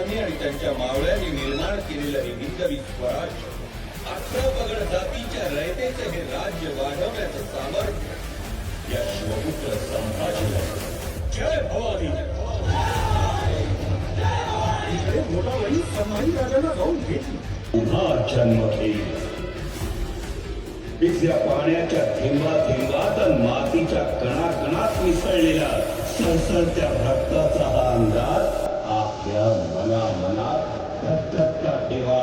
बाबासाहेबांनी आणि त्यांच्या मावळ्यांनी निर्माण केलेलं हे हिंदवी स्वराज्य, 11 पगड जातीच्या रयतेचं हे राज्य वाढवण्याचं सामर्थ्य या शिवपुत्र संभाजीला. जय भवानी. इकडे मोठाबाई संभाजी राजांना जाऊन भेटली. पुन्हा जन्म घेईल. भिजल्या पाण्याच्या थेंबात मातीच्या कणाकणात मिसळलेला सळसळत्या रक्ताचा हा अंदाज आपल्या मनात धगधगता ठेवा.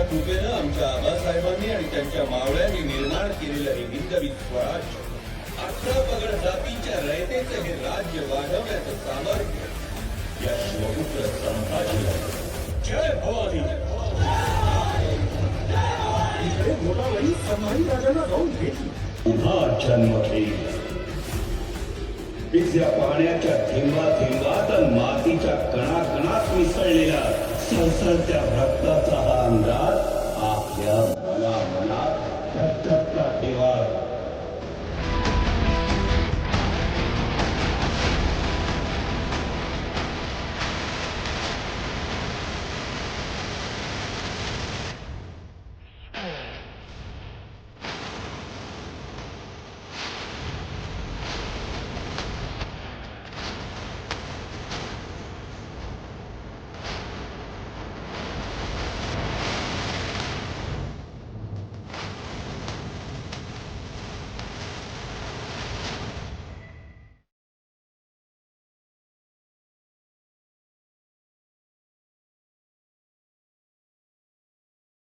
कृपेनं आमच्या आबासाहेबांनी आणि त्यांच्या मावळ्यांनी निर्माण केलेलं हे हिंदवी स्वराज्य, 11 पगड जातीच्या रयतेचं हे राज्य वाढवण्याचं सामर्थ्य या शिवपुत्र संभाजीला. जय भवानी. इकडे मोठाबाई संभाजी राजांना जाऊन भेटली. पुन्हा जन्म घेईल. भिजल्या पाण्याच्या थेंबात मातीच्या कणाकणात मिसळलेला सळसळत्या रक्ताचा हा अंदाज आपल्या